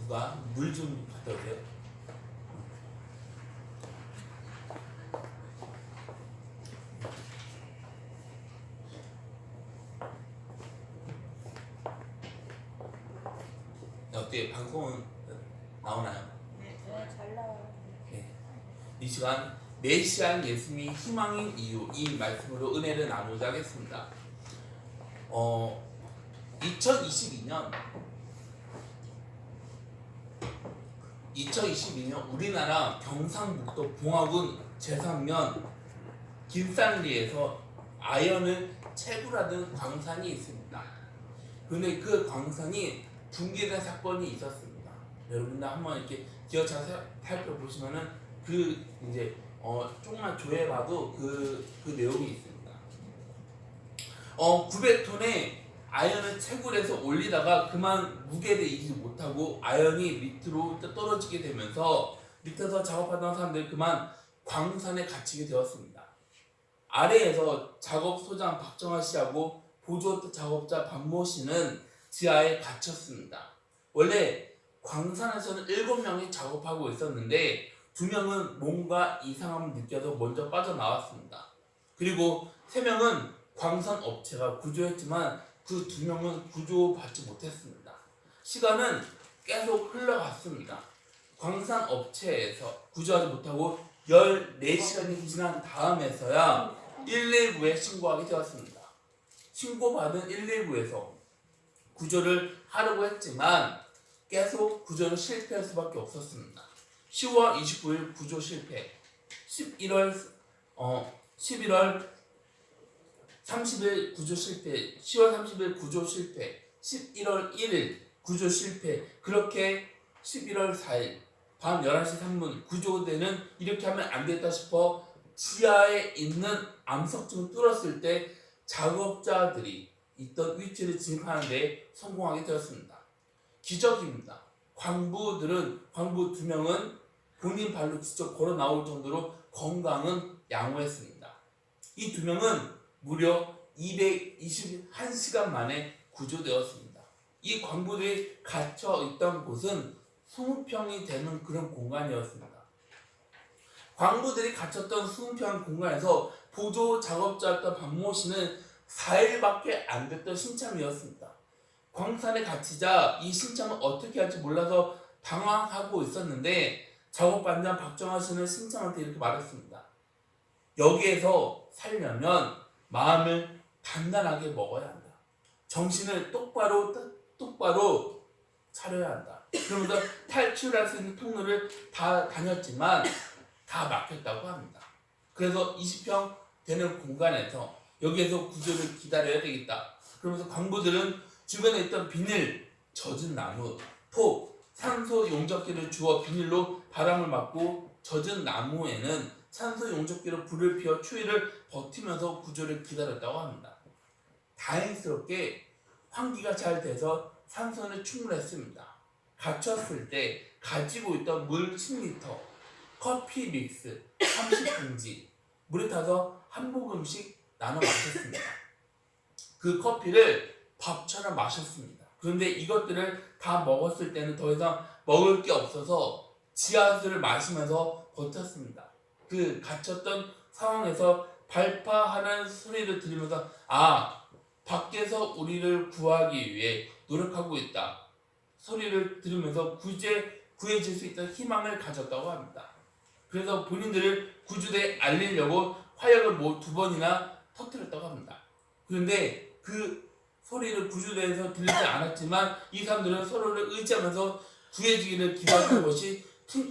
누가 물 좀 갖다 오세요. 어떻게 방송은 나오나요? 네, 잘 나와요. 네. 이 시간 메시아인 예수님이 희망인 이유 이 말씀으로 은혜를 나누자 하겠습니다. 2022년 우리나라 경상북도 봉화군 제산면 김산리에서 아연을 채굴하던 광산이 있습니다. 그런데 그 광산이 붕괴된 사건이 있었습니다. 여러분들 한번 이렇게 기어 잘 살펴보시면은 그 이제 조금만 조회해봐도 그 내용이 있습니다. 900톤의 아연을 채굴해서 올리다가 그만 무게를 이기지 못하고 아연이 밑으로 떨어지게 되면서 밑에서 작업하던 사람들이 그만 광산에 갇히게 되었습니다. 아래에서 작업소장 박정아 씨하고 보조 작업자 박모 씨는 지하에 갇혔습니다. 원래 광산에서는 7명이 작업하고 있었는데 2명은 뭔가 이상함을 느껴서 먼저 빠져나왔습니다. 그리고 3명은 광산 업체가 구조했지만 그 2명은 구조받지 못했습니다. 시간은 계속 흘러갔습니다. 광산 업체에서 구조하지 못하고 14시간이 지난 다음에서야 119에 신고하게 되었습니다. 신고받은 119에서 구조를 하려고 했지만 계속 구조는 실패할 수밖에 없었습니다. 10월 29일 구조 실패, 11월 30일 구조 실패, 10월 30일 구조 실패, 11월 1일 구조 실패, 그렇게 11월 4일 밤 11시 3분 구조대는 이렇게 하면 안 되겠다 싶어 지하에 있는 암석층을 뚫었을 때 작업자들이 있던 위치를 진입하는 데 성공하게 되었습니다. 기적입니다. 광부 2명은 본인 발로 직접 걸어 나올 정도로 건강은 양호했습니다. 이 2명은 무려 221시간 만에 구조되었습니다. 이 광부들이 갇혀 있던 곳은 20평이 되는 그런 공간이었습니다. 광부들이 갇혔던 20평 공간에서 보조 작업자였던 박모 씨는 4일밖에 안 됐던 신참이었습니다. 광산에 갇히자 이 신참을 어떻게 할지 몰라서 방황하고 있었는데 작업반장 박정아 씨는 신참한테 이렇게 말했습니다. 여기에서 살려면 마음을 단단하게 먹어야 한다. 정신을 똑바로 차려야 한다. 그러면서 탈출할 수 있는 통로를 다 다녔지만 다 막혔다고 합니다. 그래서 20평 되는 공간에서 여기에서 구조를 기다려야 되겠다. 그러면서 광부들은 주변에 있던 비닐, 젖은 나무, 톡, 산소 용접기를 주어 비닐로 바람을 막고 젖은 나무에는 산소 용접기로 불을 피워 추위를 버티면서 구조를 기다렸다고 합니다. 다행스럽게 환기가 잘 돼서 산소는 충분했습니다. 갇혔을 때 가지고 있던 물 10리터, 커피 믹스 30봉지, 물에 타서 한 모금씩 나눠 마셨습니다. 그 커피를 밥처럼 마셨습니다. 그런데 이것들을 다 먹었을 때는 더 이상 먹을 게 없어서 지하수를 마시면서 버텼습니다. 그 갇혔던 상황에서 발파하는 소리를 들으면서 밖에서 우리를 구하기 위해 노력하고 있다. 소리를 들으면서 구해질 수 있다는 희망을 가졌다고 합니다. 그래서 본인들을 구조대에 알리려고 화약을 2번이나 터뜨렸다고 합니다. 그런데 그 소리를 구조대에서 들리지 않았지만 이 사람들은 서로를 의지하면서 구해지기를 기다렸던 것이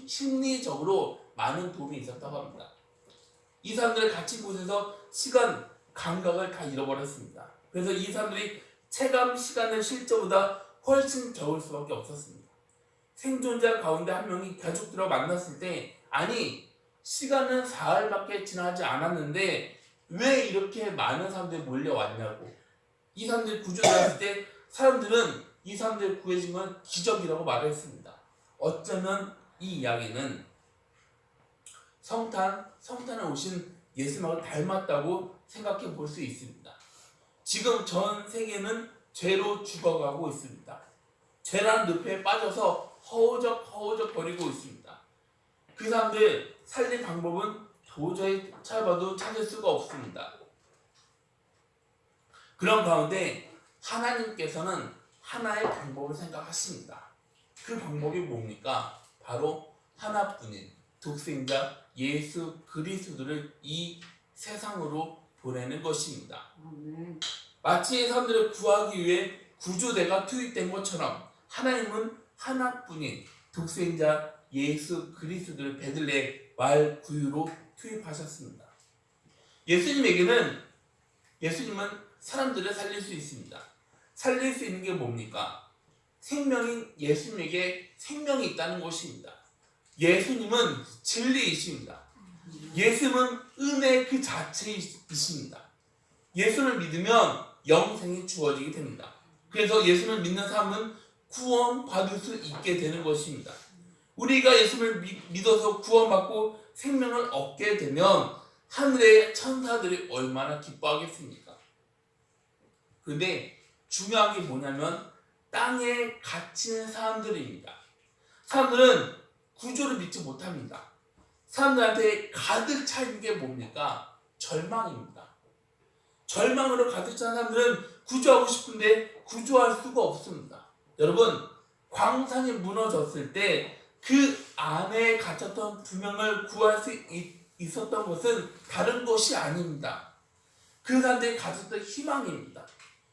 심리적으로 많은 도움이 있었다고 합니다. 이 사람들을 갇힌 곳에서 시간 감각을 다 잃어버렸습니다. 그래서 이 사람들이 체감 시간을 실제보다 훨씬 적을 수밖에 없었습니다. 생존자 가운데 한 명이 가족들과 만났을 때 시간은 4일밖에 지나지 않았는데 왜 이렇게 많은 사람들이 몰려왔냐고. 이 사람들이 구조되었을 때 사람들은 이 사람들이 구해진 건 기적이라고 말했습니다. 어쩌면 이 이야기는 성탄에 오신 예수님하고 닮았다고 생각해 볼 수 있습니다. 지금 전 세계는 죄로 죽어가고 있습니다. 죄라는 늪에 빠져서 허우적 거리고 있습니다. 그 사람들 살릴 방법은 도저히 찾아봐도 찾을 수가 없습니다. 그런 가운데 하나님께서는 하나의 방법을 생각하십니다. 그 방법이 뭡니까? 바로 하나뿐인 독생자 예수 그리스도를 이 세상으로 보내는 것입니다. 마치 사람들을 구하기 위해 구조대가 투입된 것처럼 하나님은 하나뿐인 독생자 예수 그리스도를 베들레헴 마을 구유로 투입하셨습니다. 예수님은 사람들을 살릴 수 있습니다. 살릴 수 있는 게 뭡니까? 생명인 예수님에게 생명이 있다는 것입니다. 예수님은 진리이십니다. 예수님은 은혜 그 자체이십니다. 예수를 믿으면 영생이 주어지게 됩니다. 그래서 예수를 믿는 사람은 구원받을 수 있게 되는 것입니다. 우리가 예수를 믿어서 구원받고 생명을 얻게 되면 하늘의 천사들이 얼마나 기뻐하겠습니까? 그런데 중요한 게 뭐냐면 땅에 갇힌 사람들입니다. 사람들은 구조를 믿지 못합니다. 사람들한테 가득 차 있는 게 뭡니까? 절망입니다. 절망으로 가득 찬 사람들은 구조하고 싶은데 구조할 수가 없습니다. 여러분, 광산이 무너졌을 때 그 안에 갇혔던 두 명을 구할 수 있었던 것은 다른 것이 아닙니다. 그 사람들이 가졌던 희망입니다.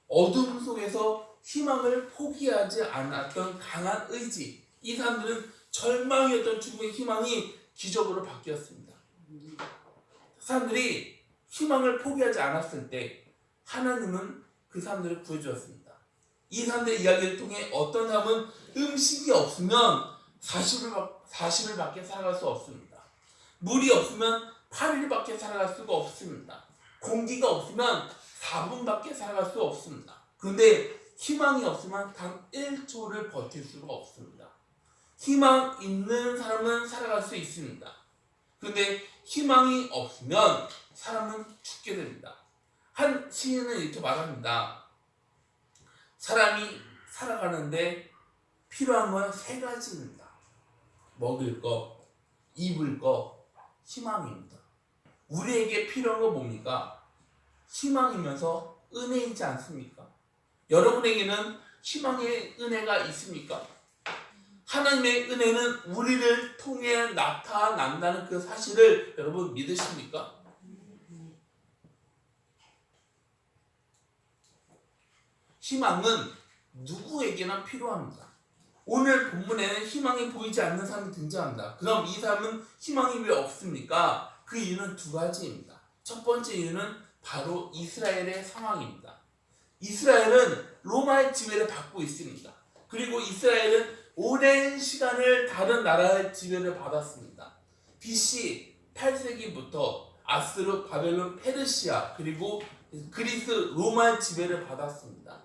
어둠 속에서 희망을 포기하지 않았던 강한 의지. 이 사람들은 절망이었던 죽음의 희망이 기적으로 바뀌었습니다. 사람들이 희망을 포기하지 않았을 때 하나님은 그 사람들을 구해주었습니다. 이 사람들의 이야기를 통해 어떤 사람은 음식이 없으면 40일밖에 살아갈 수 없습니다. 물이 없으면 8일밖에 살아갈 수가 없습니다. 공기가 없으면 4분밖에 살아갈 수 없습니다. 그런데 희망이 없으면 단 1초를 버틸 수가 없습니다. 희망 있는 사람은 살아갈 수 있습니다. 그런데 희망이 없으면 사람은 죽게 됩니다. 한 시인은 이렇게 말합니다. 사람이 살아가는데 필요한 건 3가지입니다. 먹을 거, 입을 거, 희망입니다. 우리에게 필요한 건 뭡니까? 희망이면서 은혜이지 않습니까? 여러분에게는 희망의 은혜가 있습니까? 하나님의 은혜는 우리를 통해 나타난다는 그 사실을 여러분 믿으십니까? 희망은 누구에게나 필요합니다. 오늘 본문에는 희망이 보이지 않는 사람이 등장합니다. 그럼 이 사람은 희망이 왜 없습니까? 그 이유는 2가지입니다. 첫 번째 이유는 바로 이스라엘의 상황입니다. 이스라엘은 로마의 지배를 받고 있습니다. 그리고 이스라엘은 오랜 시간을 다른 나라의 지배를 받았습니다. BC 8세기부터 아스르, 바벨론, 페르시아 그리고 그리스, 로마의 지배를 받았습니다.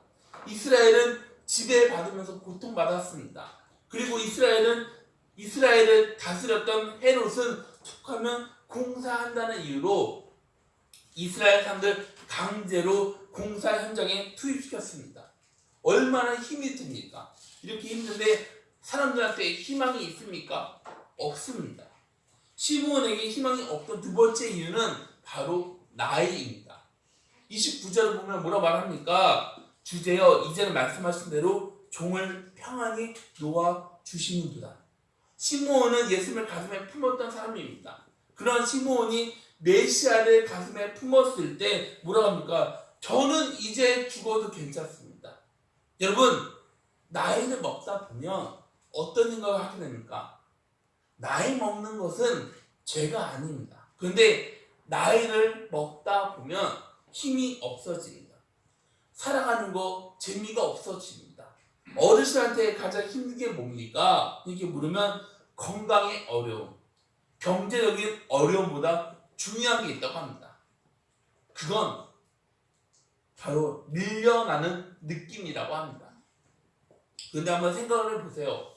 이스라엘은 지배받으면서 고통받았습니다. 그리고 이스라엘을 다스렸던 헤롯은 툭하면 공사한다는 이유로 이스라엘 사람들 강제로 공사 현장에 투입시켰습니다. 얼마나 힘이 듭니까? 이렇게 힘든데 사람들한테 희망이 있습니까? 없습니다. 시므온에게 희망이 없던 2번째 이유는 바로 나이입니다. 29절을 보면 뭐라 말합니까? 주제여 이제는 말씀하신 대로 종을 평안히 놓아 주시는도다. 시므온은 예수님을 가슴에 품었던 사람입니다. 그런 시므온이 메시아를 가슴에 품었을 때 뭐라고 합니까? 저는 이제 죽어도 괜찮습니다. 여러분, 나이를 먹다 보면 어떤 생각을 하게 됩니까? 나이 먹는 것은 죄가 아닙니다. 그런데 나이를 먹다 보면 힘이 없어집니다. 살아가는 거 재미가 없어집니다. 어르신한테 가장 힘든 게 뭡니까? 이렇게 물으면 건강의 어려움, 경제적인 어려움보다 중요한 게 있다고 합니다. 그건 바로 밀려나는 느낌이라고 합니다. 그런데 한번 생각을 해보세요.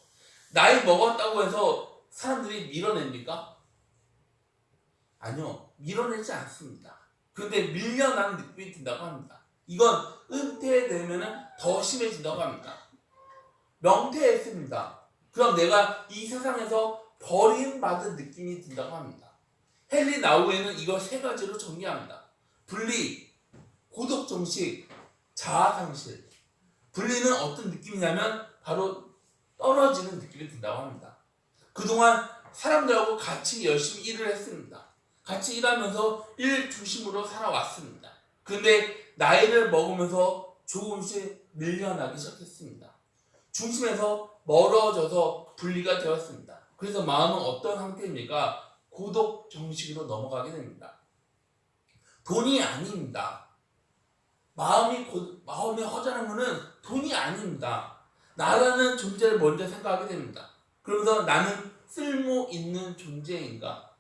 나이 먹었다고 해서 사람들이 밀어냅니까? 아니요, 밀어내지 않습니다. 그런데 밀려나는 느낌이 든다고 합니다. 이건 은퇴되면 더 심해진다고 합니다. 명퇴했습니다. 그럼 내가 이 세상에서 버림받은 느낌이 든다고 합니다. 헨리 나우에는 이걸 세 가지로 정리합니다. 분리, 고독정식, 자아상실. 분리는 어떤 느낌이냐면 바로 떨어지는 느낌이 든다고 합니다. 그동안 사람들하고 같이 열심히 일을 했습니다. 같이 일하면서 일 중심으로 살아왔습니다. 근데 나이를 먹으면서 조금씩 밀려나기 시작했습니다. 중심에서 멀어져서 분리가 되었습니다. 그래서 마음은 어떤 상태입니까? 고독 정식으로 넘어가게 됩니다. 돈이 아닙니다. 마음이 허전한 것은 돈이 아닙니다. 나라는 존재를 먼저 생각하게 됩니다. 그러면서 나는 쓸모 있는 존재인가?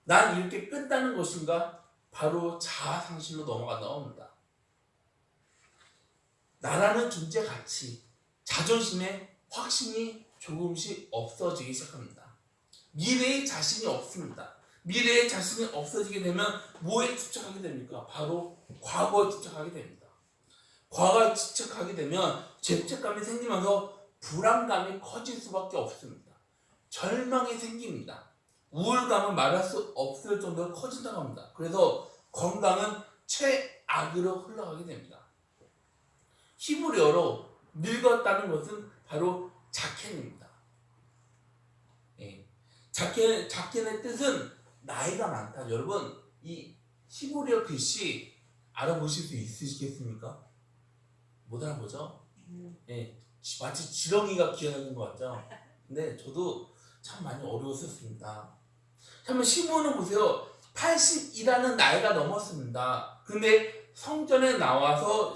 난 이렇게 끝나는 것인가? 바로 자아상실로 넘어간다고 합니다. 나라는 존재 가치, 자존심의 확신이 조금씩 없어지기 시작합니다. 미래에 자신이 없습니다. 미래에 자신이 없어지게 되면 뭐에 집착하게 됩니까? 바로 과거에 집착하게 됩니다. 과거에 집착하게 되면 죄책감이 생기면서 불안감이 커질 수밖에 없습니다. 절망이 생깁니다. 우울감은 말할 수 없을 정도로 커진다고 합니다. 그래서 건강은 최악으로 흘러가게 됩니다. 히브리어로 늙었다는 것은 바로 자켄입니다. 자켄의 뜻은 나이가 많다. 여러분, 이 히브리어 글씨 알아보실 수 있으시겠습니까? 못 알아보죠? 마치 지렁이가 기어다니는 것 같죠? 근데 저도 참 많이 어려웠었습니다. 한번 시몬을 보세요. 80이라는 나이가 넘었습니다. 근데 성전에 나와서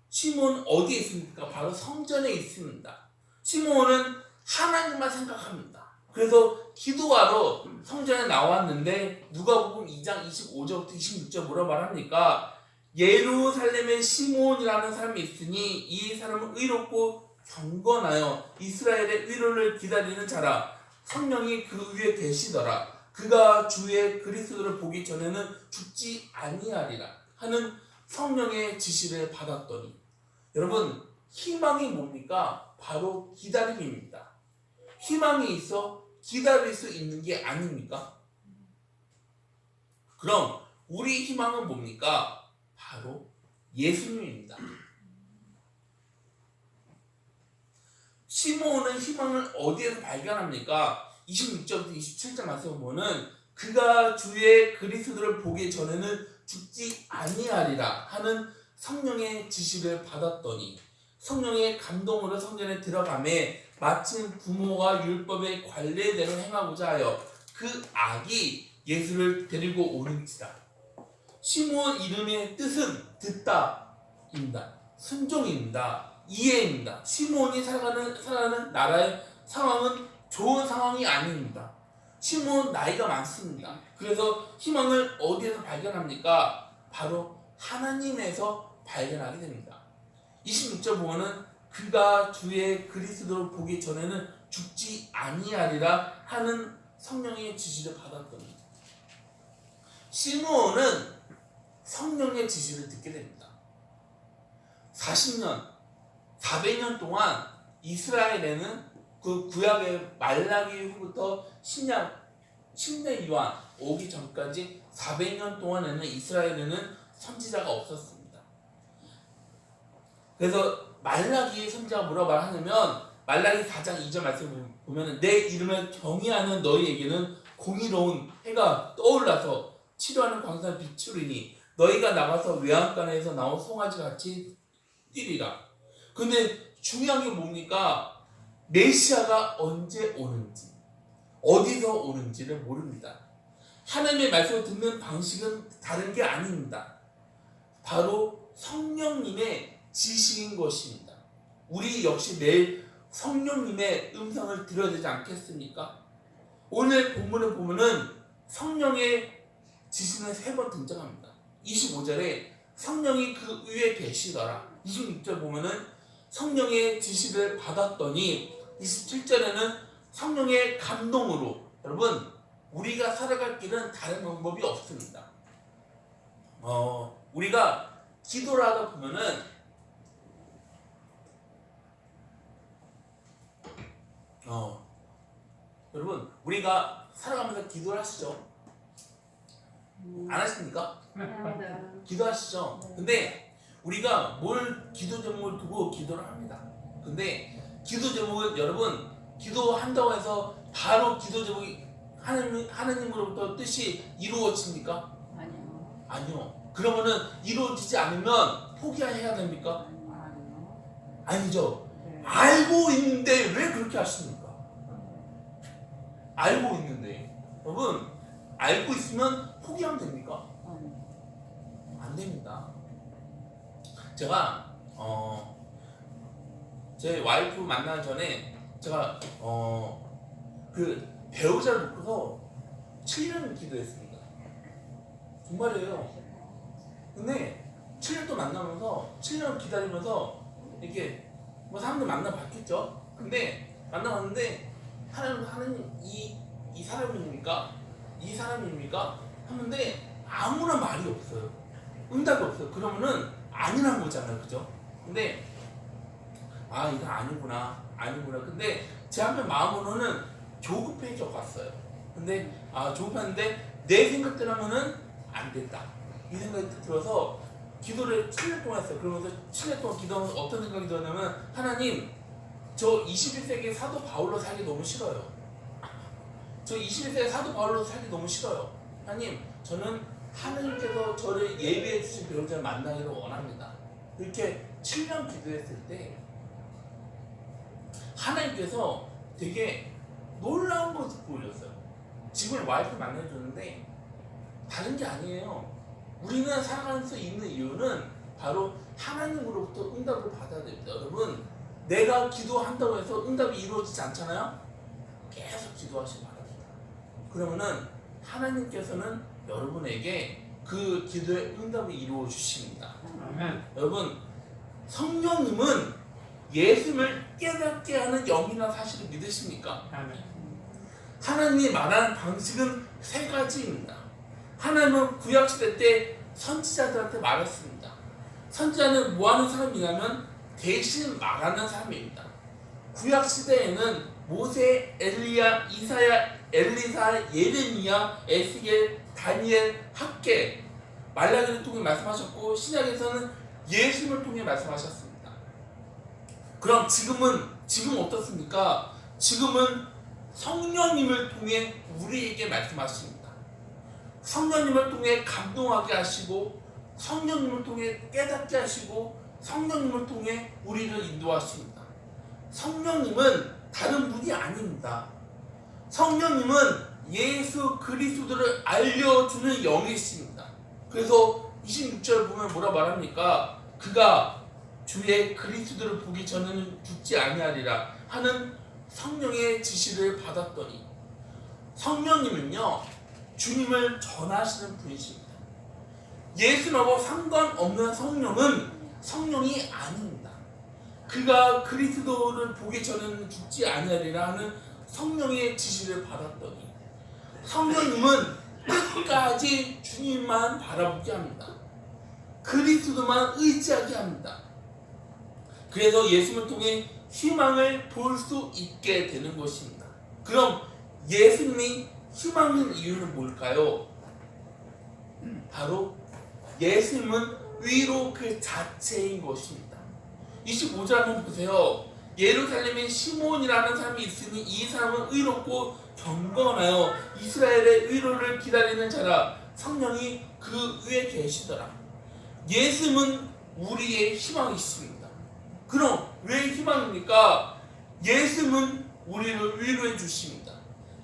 시몬 어디에 있습니까? 바로 성전에 있습니다. 시몬은 하나님만 생각합니다. 그래서 기도하러 성전에 나왔는데 누가복음 2장 25절부터 26절 뭐라 말합니까? 예루살렘에 시몬이라는 사람이 있으니 이 사람은 의롭고 경건하여 이스라엘의 위로를 기다리는 자라. 성령이 그 위에 계시더라. 그가 주의 그리스도를 보기 전에는 죽지 아니하리라 하는 성령의 지시를 받았더니, 여러분, 희망이 뭡니까? 바로 기다림입니다. 희망이 있어 기다릴 수 있는 게 아닙니까? 그럼 우리 희망은 뭡니까? 바로 예수님입니다. 시몬은 희망을 어디에서 발견합니까? 26절부터 27절 말씀을 보면 그가 주의 그리스도를 보기 전에는 죽지 아니하리라 하는 성령의 지시를 받았더니, 성령의 감동으로 성전에 들어가매 마침 부모가 율법의 관례대로 행하고자 하여 그 악이 예수를 데리고 오는지라. 시몬 이름의 뜻은 듣다입니다. 순종입니다. 이해입니다. 시몬이 살아가는 나라의 상황은 좋은 상황이 아닙니다. 시몬 나이가 많습니다. 그래서 희망을 어디에서 발견합니까? 바로 하나님에서 발견하게 됩니다. 26절 보면은 그가 주의 그리스도를 보기 전에는 죽지 아니하리라 하는 성령의 지시를 받았더니, 시므온은 성령의 지시를 듣게 됩니다. 40년, 400년 동안 이스라엘에는 그 구약의 말라기 후부터 신약 요한 오기 전까지 400년 동안에는 이스라엘에는 선지자가 없었습니다. 그래서 말라기의 선지자가 뭐라고 말하냐면, 말라기 4장 2절 말씀을 보면 내 이름을 경외하는 너희에게는 공의로운 해가 떠올라서 치료하는 광선을 비추리니 너희가 나가서 외양간에서 나온 송아지 같이 뛰리라. 근데 중요한 게 뭡니까? 메시아가 언제 오는지, 어디서 오는지를 모릅니다. 하나님의 말씀을 듣는 방식은 다른 게 아닙니다. 바로 성령님의 지시인 것입니다. 우리 역시 매일 성령님의 음성을 들어야 되지 않겠습니까? 오늘 본문을 보면은 성령의 지시는 3번 등장합니다. 25절에 성령이 그 위에 계시더라. 26절 보면은 성령의 지시를 받았더니, 27절에는 성령의 감동으로. 여러분, 우리가 살아갈 길은 다른 방법이 없습니다. 우리가 기도를 하다 보면은 여러분 우리가 살아가면서 기도를 하시죠? 안 하십니까? 기도하시죠? 근데 우리가 뭘 기도 제목을 두고 기도를 합니다. 근데 기도 제목은 여러분 기도한다고 해서 바로 기도 제목이 하나님으로부터 뜻이 이루어집니까? 아니요. 그러면은 이루어지지 않으면 포기해야 됩니까? 아니죠. 알고 있는데 왜 그렇게 하십니까? 알고 있는데 여러분 알고 있으면 포기하면 됩니까? 안 됩니다. 제가 제 와이프 만나기 전에 제가 그 배우자를 놓고서 7년을 기도했습니다. 정말이에요. 근데 7년 또 만나면서 7년 기다리면서 이렇게 뭐 사람들 만나봤겠죠. 근데 만나봤는데 하나님 이 사람입니까? 이 사람입니까? 하는데 아무런 말이 없어요. 응답이 없어요. 그러면은 아니란 거잖아요, 그죠? 근데 이거 아니구나. 근데 제 한편 마음으로는 조급해져 갔어요. 근데 조급했는데 내 생각대로면은 안 됐다. 이 생각이 들어서 기도를 7년 동안 했어요. 그러면서 7년 동안 기도하면서 어떤 생각이 들었냐면 하나님 저 21세기 사도 바울로 살기 너무 싫어요. 저 21세기 사도 바울로 살기 너무 싫어요. 하나님 저는 하나님께서 저를 예비해 주신 배우자를 만나기를 원합니다. 이렇게 7년 기도했을 때 하나님께서 되게 놀라운 것을 보여줬어요. 지금 와이프 만나줬는데 다른 게 아니에요. 우리는 살아가면서 있는 이유는 바로 하나님으로부터 응답을 받아야 됩니다. 여러분 내가 기도한다고 해서 응답이 이루어지지 않잖아요. 계속 기도하시기 바랍니다. 그러면은 하나님께서는 여러분에게 그 기도의 응답을 이루어 주십니다. 아멘. 여러분 성령님은 예수님을 깨닫게 하는 영이나 사실을 믿으십니까? 아멘. 하나님이 말하는 방식은 세 가지입니다. 하나님은 구약시대 때 선지자들한테 말했습니다. 선지자는 뭐하는 사람이냐면 대신 말하는 사람입니다. 구약시대에는 모세, 엘리야, 이사야, 엘리사, 예레미야, 에스겔, 다니엘, 학개, 말라기를 통해 말씀하셨고 신약에서는 예수님을 통해 말씀하셨습니다. 그럼 지금 어떻습니까? 지금은 성령님을 통해 우리에게 말씀하십니다. 성령님을 통해 감동하게 하시고 성령님을 통해 깨닫게 하시고 성령님을 통해 우리를 인도하십니다. 성령님은 다른 분이 아닙니다. 성령님은 예수 그리스도를 알려주는 영이십니다. 그래서 26절 보면 뭐라 말합니까? 그가 주의 그리스도를 보기 전에는 죽지 아니하리라 하는 성령의 지시를 받았더니 성령님은요 주님을 전하시는 분이십니다. 예수님하고 상관없는 성령은 성령이 아닙니다. 그가 그리스도를 보기 전에는 죽지 아니하리라 하는 성령의 지시를 받았더니 성령님은 끝까지 주님만 바라보게 합니다. 그리스도만 의지하게 합니다. 그래서 예수님을 통해 희망을 볼 수 있게 되는 것입니다. 그럼 예수님이 희망인 이유는 뭘까요? 바로 예수님은 의로 그 자체인 것입니다. 25절 한번 보세요. 예루살렘에 시몬이라는 사람이 있으니 이 사람은 의롭고 경건하여 이스라엘의 의로를 기다리는 자라. 성령이 그 위에 계시더라. 예수님은 우리의 희망이십니다. 그럼 왜 희망입니까? 예수님은 우리를 위로해 주십니다.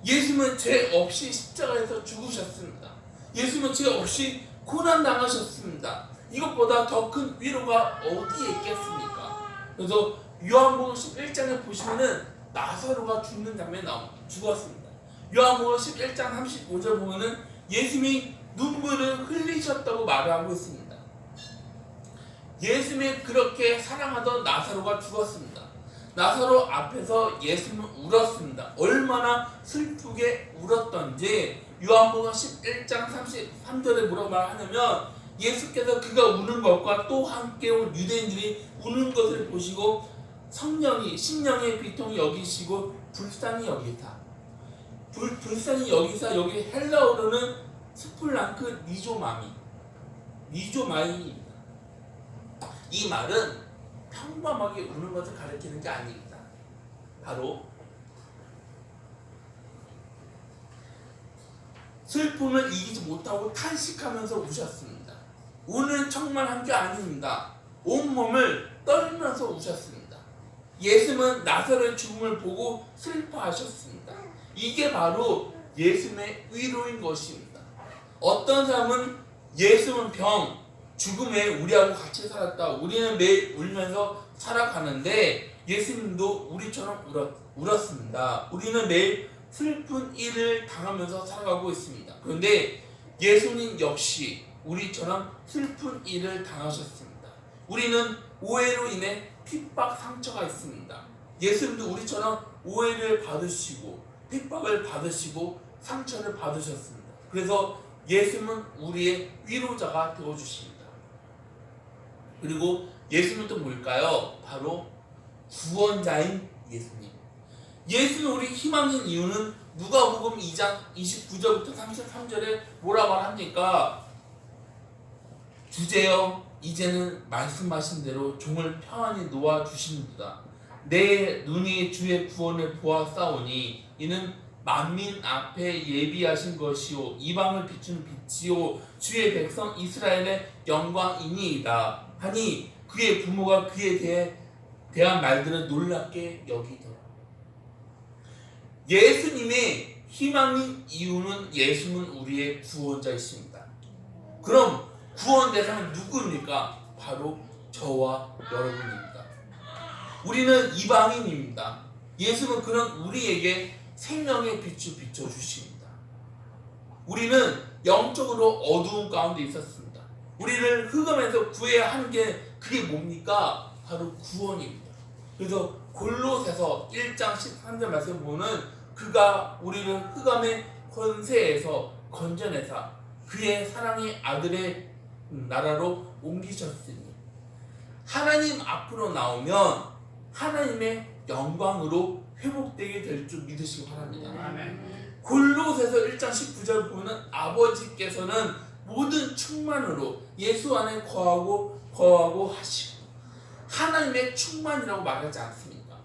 예수님은 죄 없이 십자가에서 죽으셨습니다. 예수님은 죄 없이 고난 당하셨습니다. 이것보다 더 큰 위로가 어디에 있겠습니까? 그래서 요한복음 11장에 보시면은 나사로가 죽는 장면이 나옵니다. 죽었습니다. 요한복음 11장 35절 보면은 예수님이 눈물을 흘리셨다고 말을 하고 있습니다. 예수님이 그렇게 사랑하던 나사로가 죽었습니다. 나사로 앞에서 예수님은 울었습니다. 얼마나 슬프게 울었던지 요한복음 11장 33절에 뭐라고 말하냐면 예수께서 그가 우는 것과 또 함께 온 유대인들이 우는 것을 보시고 심령의 비통이 여기시고 불쌍히 여기사. 불쌍히 여기사, 여기 헬라어로는 스플랑크 니조마이입니다. 이 말은 평범하게 우는 것을 가리키는 게 아닙니다. 바로 슬픔을 이기지 못하고 탄식하면서 우셨습니다. 우는 청만한 게 아닙니다. 온몸을 떨면서 우셨습니다. 예수님은 나사로의 죽음을 보고 슬퍼하셨습니다. 이게 바로 예수님의 위로인 것입니다. 어떤 사람은 예수님은 죽음에 우리하고 같이 살았다. 우리는 매일 울면서 살아가는데 예수님도 우리처럼 울었습니다. 우리는 매일 슬픈 일을 당하면서 살아가고 있습니다. 그런데 예수님 역시 우리처럼 슬픈 일을 당하셨습니다. 우리는 오해로 인해 핍박, 상처가 있습니다. 예수님도 우리처럼 오해를 받으시고 핍박을 받으시고 상처를 받으셨습니다. 그래서 예수님은 우리의 위로자가 되어주십니다. 그리고 예수님은 또 뭘까요? 바로 구원자인 예수님. 예수는 우리 희망인 이유는 누가복음 2장 29절부터 33절에 뭐라 말합니까? 주제여 이제는 말씀하신 대로 종을 평안히 놓아 주시는도다. 내 눈이 주의 구원을 보았사오니 이는 만민 앞에 예비하신 것이요 이방을 비추는 빛이요 주의 백성 이스라엘의 영광이니이다 하니 그의 부모가 그에 대한 말들을 놀랍게 여기더라. 예수님의 희망인 이유는 예수는 우리의 구원자이십니다. 그럼 구원 대상은 누구입니까? 바로 저와 여러분입니다. 우리는 이방인입니다. 예수는 그런 우리에게 생명의 빛을 비춰주십니다. 우리는 영적으로 어두운 가운데 있었습니다. 우리를 흑암에서 구해야 하는 게 그게 뭡니까? 바로 구원입니다. 그래서 골로새서 1장 13절 말씀 보면 그가 우리를 흑암의 권세에서 건져내사 그의 사랑의 아들의 나라로 옮기셨으니 하나님 앞으로 나오면 하나님의 영광으로 회복되게 될 줄 믿으시기 바랍니다. 아멘. 골로새서 1장 19절 보면 아버지께서는 모든 충만으로 예수 안에 거하고 하시고 하나님의 충만이라고 말하지 않습니까?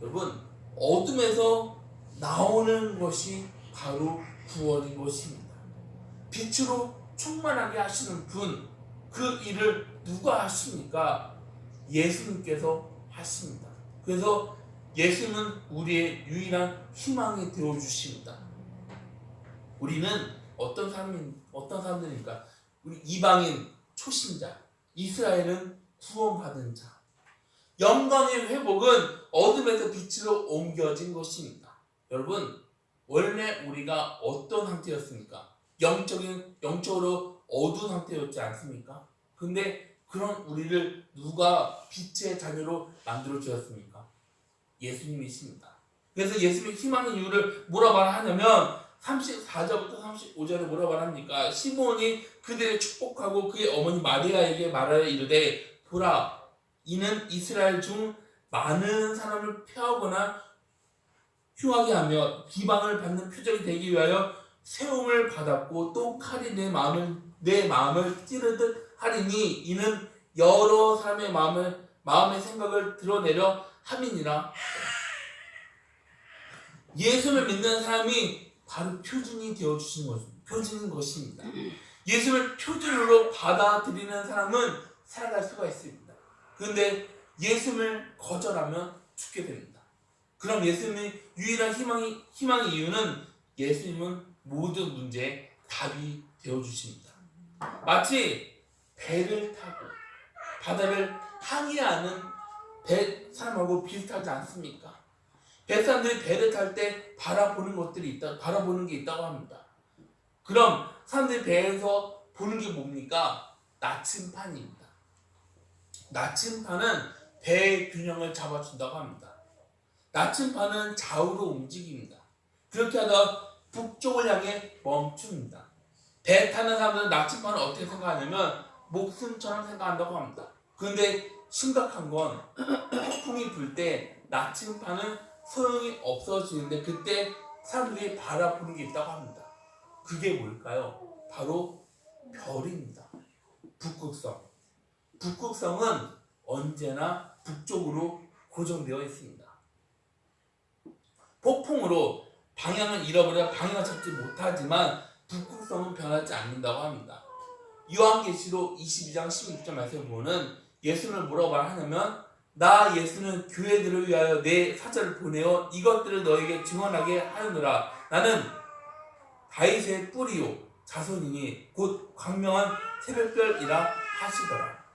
여러분 어둠에서 나오는 것이 바로 구원인 것입니다. 빛으로 충만하게 하시는 분, 그 일을 누가 하십니까? 예수님께서 하십니다. 그래서 예수님은 우리의 유일한 희망이 되어주십니다. 우리는 어떤 사람들입니까? 우리 이방인, 초신자, 이스라엘은 구원받은 자. 영광의 회복은 어둠에서 빛으로 옮겨진 것입니다. 여러분, 원래 우리가 어떤 상태였습니까? 영적으로 어두운 상태였지 않습니까? 근데 그런 우리를 누가 빛의 자녀로 만들어 주셨습니까? 예수님이십니다. 그래서 예수님의 희망의 이유를 뭐라 말하냐면 34절부터 35절에 뭐라 말합니까? 시몬이 그들을 축복하고 그의 어머니 마리아에게 말하여 이르되 보라 이는 이스라엘 중 많은 사람을 폐하거나 흉하게 하며 비방을 받는 표적이 되기 위하여 세움을 받았고 또 칼이 내 마음을 찌르듯 하리니 이는 여러 사람의 마음의 생각을 드러내려 함이니라. 예수를 믿는 사람이 바로 표준이 표준인 것입니다. 예수를 표준으로 받아들이는 사람은 살아갈 수가 있습니다. 그런데 예수를 거절하면 죽게 됩니다. 그럼 예수님의 유일한 희망의 이유는 예수님은 모든 문제에 답이 되어주십니다. 마치 배를 타고 바다를 항해하는 사람하고 비슷하지 않습니까? 배 사람들이 배를 탈 때 바라보는 게 있다고 합니다. 그럼 사람들이 배에서 보는 게 뭡니까? 나침판입니다. 나침판은 배의 균형을 잡아준다고 합니다. 나침판은 좌우로 움직입니다. 그렇게 하다 북쪽을 향해 멈춥니다. 배 타는 사람들은 나침판을 어떻게 생각하냐면 목숨처럼 생각한다고 합니다. 그런데 심각한 건 폭풍이 불 때 나침반은 소용이 없어지는데 그때 사람들이 바라보는 게 있다고 합니다. 그게 뭘까요? 바로 별입니다. 북극성. 북극성은 언제나 북쪽으로 고정되어 있습니다. 폭풍으로 방향을 잃어버려 방향을 찾지 못하지만 북극성은 변하지 않는다고 합니다. 요한계시록 22장 16절 말씀을 보면 예수를 뭐라고 말하냐면 나 예수는 교회들을 위하여 내 사자를 보내어 이것들을 너에게 증언하게 하느니라. 나는 다윗의 뿌리요 자손이니 곧 광명한 새벽별이라 하시더라.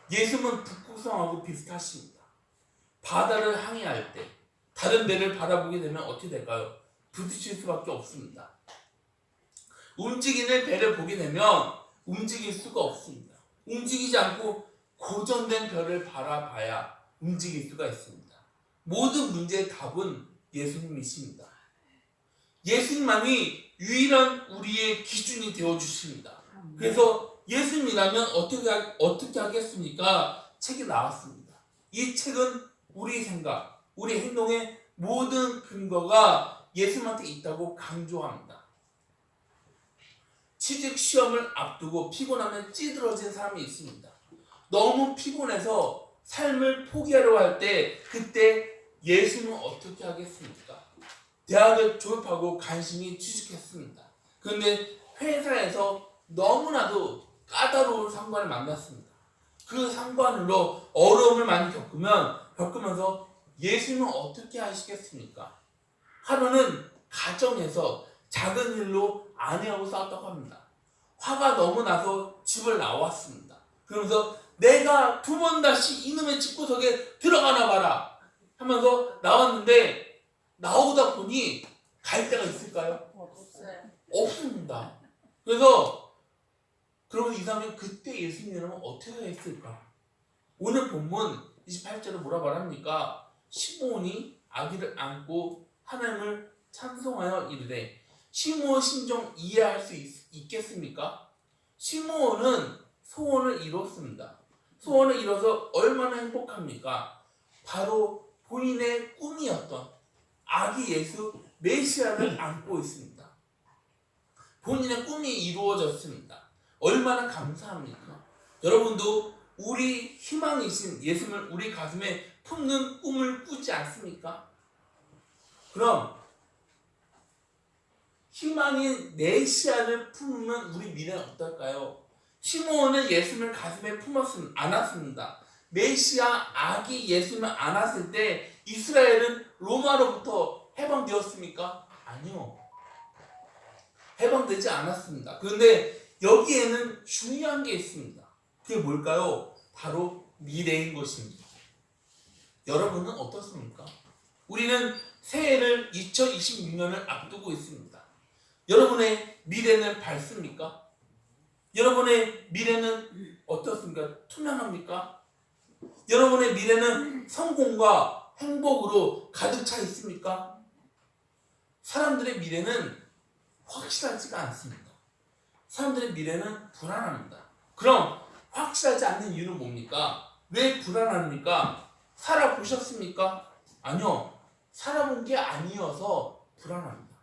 예수는 북극성하고 비슷하십니다. 바다를 항해할 때 다른 데를 바라보게 되면 어떻게 될까요? 부딪힐 수밖에 없습니다. 움직이는 배를 보게 되면 움직일 수가 없습니다. 움직이지 않고 고정된 별을 바라봐야 움직일 수가 있습니다. 모든 문제의 답은 예수님이십니다. 예수님만이 유일한 우리의 기준이 되어주십니다. 그래서 예수님이라면 어떻게 하겠습니까? 책이 나왔습니다. 이 책은 우리 생각, 우리 행동의 모든 근거가 예수님한테 있다고 강조합니다. 취직 시험을 앞두고 피곤하면 찌들어진 사람이 있습니다. 너무 피곤해서 삶을 포기하려고 할 때 그때 예수님은 어떻게 하겠습니까? 대학을 졸업하고 간신히 취직했습니다. 그런데 회사에서 너무나도 까다로운 상관을 만났습니다. 그 상관으로 어려움을 많이 겪으면서 예수님은 어떻게 하시겠습니까? 하루는 가정에서 작은 일로 아내하고 싸웠다고 합니다. 화가 너무 나서 집을 나왔습니다. 그러면서 내가 2번 다시 이놈의 집구석에 들어가나 봐라 하면서 나왔는데 나오다 보니 갈 데가 있을까요? 없습니다. 그래서 그러면 이 사람이 그때 예수님이라면 어떻게 했을까? 오늘 본문 28절에 뭐라 말합니까? 시므온이 아기를 안고 하나님을 찬송하여 이르되 시므온 심정 이해할 수 있겠습니까? 시므온은 소원을 이뤘습니다. 소원을 이뤄서 얼마나 행복합니까? 바로 본인의 꿈이었던 아기 예수 메시아를 안고 있습니다. 본인의 꿈이 이루어졌습니다. 얼마나 감사합니까? 여러분도 우리 희망이신 예수님을 우리 가슴에 품는 꿈을 꾸지 않습니까? 그럼 희망인 메시아를 품으면 우리 미래는 어떨까요? 시므온은 예수님을 가슴에 품었으면 안았습니다. 메시아 아기 예수님을 안았을 때 이스라엘은 로마로부터 해방되었습니까? 아니요. 해방되지 않았습니다. 그런데 여기에는 중요한 게 있습니다. 그게 뭘까요? 바로 미래인 것입니다. 여러분은 어떻습니까? 우리는 새해를 2026년을 앞두고 있습니다. 여러분의 미래는 밝습니까? 여러분의 미래는 어떻습니까? 투명합니까? 여러분의 미래는 성공과 행복으로 가득 차 있습니까? 사람들의 미래는 확실하지가 않습니다. 사람들의 미래는 불안합니다. 그럼 확실하지 않는 이유는 뭡니까? 왜 불안합니까? 살아보셨습니까? 아니요. 살아본 게 아니어서 불안합니다.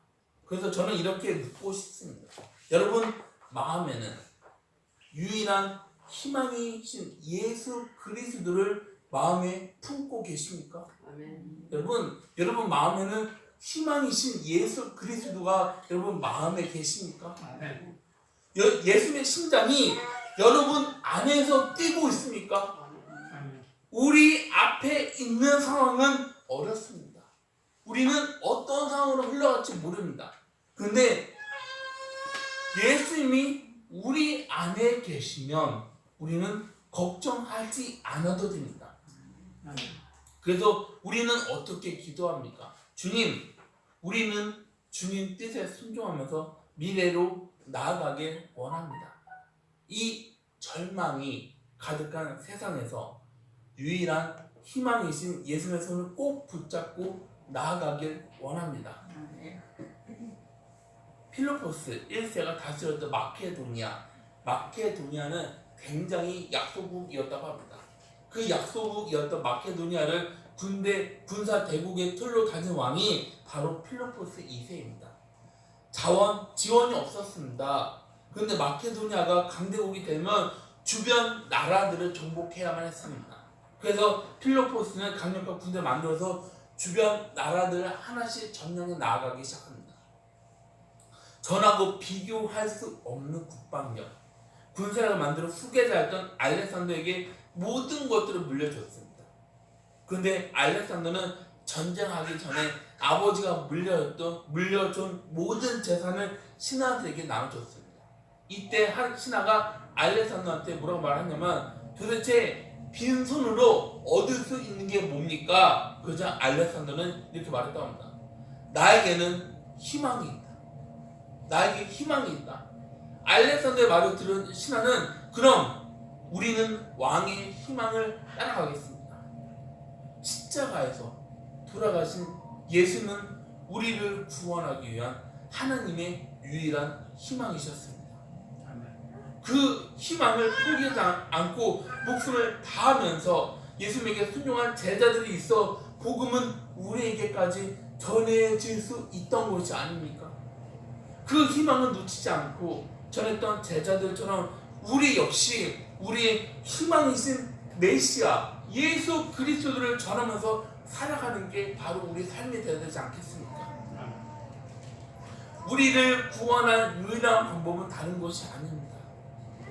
그래서 저는 이렇게 묻고 싶습니다. 여러분 마음에는 유일한 희망이신 예수 그리스도를 마음에 품고 계십니까? 아멘. 여러분 마음에는 희망이신 예수 그리스도가 여러분 마음에 계십니까? 아멘. 예수님의 심장이 여러분 안에서 뛰고 있습니까? 아멘. 우리 앞에 있는 상황은 어렵습니다. 우리는 어떤 상황으로 흘러갈지 모릅니다. 그런데 예수님이 우리 안에 계시면 우리는 걱정하지 않아도 됩니다. 그래서 우리는 어떻게 기도합니까? 주님, 우리는 주님 뜻에 순종하면서 미래로 나아가길 원합니다. 이 절망이 가득한 세상에서 유일한 희망이신 예수님의 손을 꼭 붙잡고 나아가길 원합니다. 필로포스 1세가 다스렸던 마케도니아는 굉장히 약소국이었다고 합니다. 그 약소국이었던 마케도니아를 군사 대국의 틀로 다진 왕이 바로 필로포스 2세입니다. 지원이 없었습니다. 그런데 마케도니아가 강대국이 되면 주변 나라들을 정복해야만 했습니다. 그래서 필로포스는 강력한 군대를 만들어서 주변 나라들을 하나씩 점령해 나아가기 시작합니다. 전하고 비교할 수 없는 국방력, 군사력을 만들어 후계자였던 알렉산더에게 모든 것들을 물려줬습니다. 그런데 알렉산더는 전쟁하기 전에 아버지가 물려준 모든 재산을 신하들에게 나눠줬습니다. 이때 한 신하가 알렉산더한테 뭐라고 말하냐면 도대체 빈손으로 얻을 수 있는 게 뭡니까? 그러자 알렉산더는 이렇게 말했다고 합니다. 나에게는 희망이 있다. 나에게 희망이 있다. 알렉산더의 말을 들은 신하는 그럼 우리는 왕의 희망을 따라가겠습니다. 십자가에서 돌아가신 예수는 우리를 구원하기 위한 하나님의 유일한 희망이셨습니다. 그 희망을 포기하지 않고 목숨을 다하면서 예수님에게 순종한 제자들이 있어 복음은 우리에게까지 전해질 수 있던 것이 아닙니까? 그 희망을 놓치지 않고 전했던 제자들처럼 우리 역시 우리의 희망이신 메시아 예수 그리스도를 전하면서 살아가는 게 바로 우리 삶이 되어야 되지 않겠습니까? 우리를 구원할 유일한 방법은 다른 것이 아닙니다.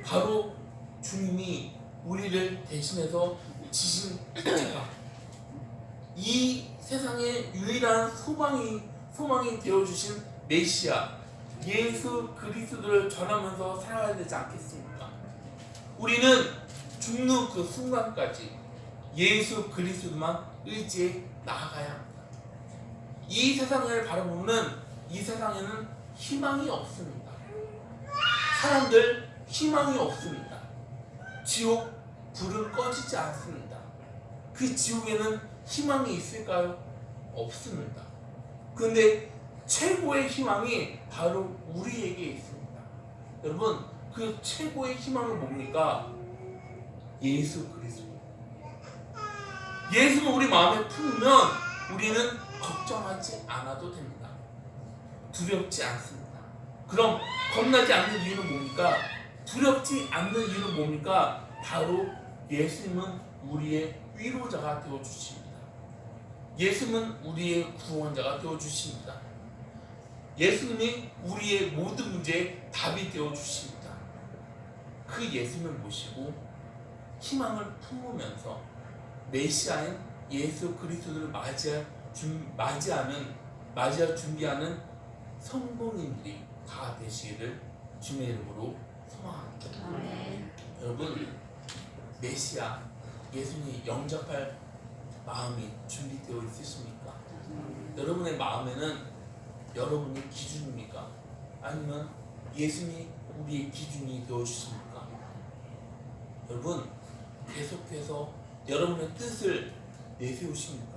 바로 주님이 우리를 대신해서 지신 십자가, 이 세상의 유일한 소망이 되어주신 메시아 예수 그리스도를 전하면서 살아가야 되지 않겠습니까? 우리는 죽는 그 순간까지 예수 그리스도만 의지해 나아가야 합니다. 이 세상을 바라보면 이 세상에는 희망이 없습니다. 사람들 희망이 없습니다. 지옥 불은 꺼지지 않습니다. 그 지옥에는 희망이 있을까요? 없습니다. 그런데 최고의 희망이 바로 우리에게 있습니다. 여러분, 그 최고의 희망은 뭡니까? 예수 그리스도. 예수를 우리 마음에 품으면 우리는 걱정하지 않아도 됩니다. 두렵지 않습니다. 그럼 겁나지 않는 이유는 뭡니까? 두렵지 않는 이유는 뭡니까? 바로 예수님은 우리의 위로자가 되어주십니다. 예수님은 우리의 구원자가 되어주십니다. 예수님이 우리의 모든 문제에 답이 되어주십니다. 그 예수님을 모시고 희망을 품으면서 메시아인 예수 그리스도를 맞이할 준비하는 성공인들이 다 되시기를 주님의 이름으로 소망합니다. 아멘. 여러분, 메시아 예수님 영접할 마음이 준비되어 있으십니까? 여러분의 마음에는 여러분이 기준입니까? 아니면 예수님이 우리의 기준이 되어주십니까? 여러분, 계속해서 여러분의 뜻을 내세우십니까?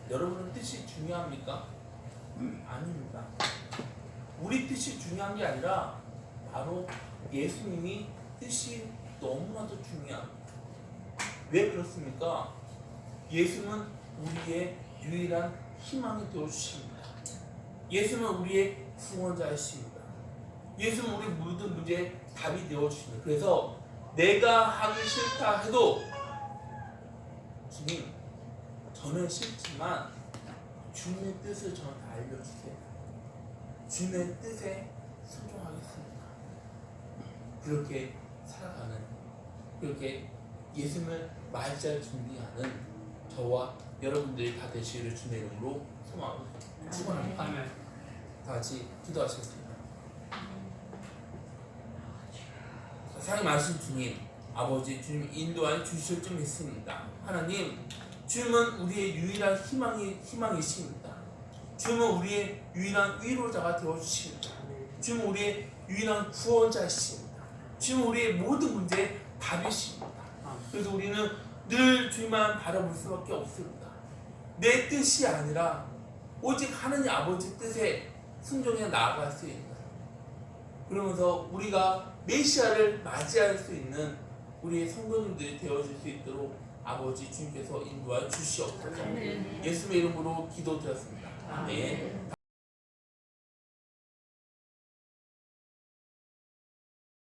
여러분의 뜻이 중요합니까? 아닙니다. 우리 뜻이 중요한 게 아니라 바로 예수님이 뜻이 너무나도 중요합니다. 왜 그렇습니까? 예수는 우리의 유일한 희망이 되어주십니다. 예수는 우리의 구원자이십니다. 예수는 우리 모든 문제에 답이 되어주십니다. 그래서 내가 하기 싫다 해도 주님, 저는 싫지만 주님의 뜻을 저한테 알려주세요. 주님의 뜻에 순종하겠습니다. 그렇게 살아가는, 그렇게 예수님을 맞이할 준비하는 저와 여러분들이 다 되시기를 주님의 이름으로 소망하고 축원합니다. 아멘. 다 같이 기도하시겠습니다. 사랑의 말씀 주님, 아버지 주님 인도하여 주실 줄 믿습니다. 하나님, 주님은 우리의 유일한 희망이십니다. 주님은 우리의 유일한 위로자가 되어주십니다. 주님은 우리의 유일한 구원자이십니다. 주님은 우리의 모든 문제에 답이십니다. 그래서 우리는 늘 주님만 바라볼 수밖에 없습니다. 내 뜻이 아니라 오직 하느님 아버지 뜻에 순종해 나아갈 수 있는, 그러면서 우리가 메시아를 맞이할 수 있는 우리 성도님들이 되어줄 수 있도록 아버지 주님께서 인도하여 주시옵소서. 예수의 이름으로 기도드렸습니다. 아멘.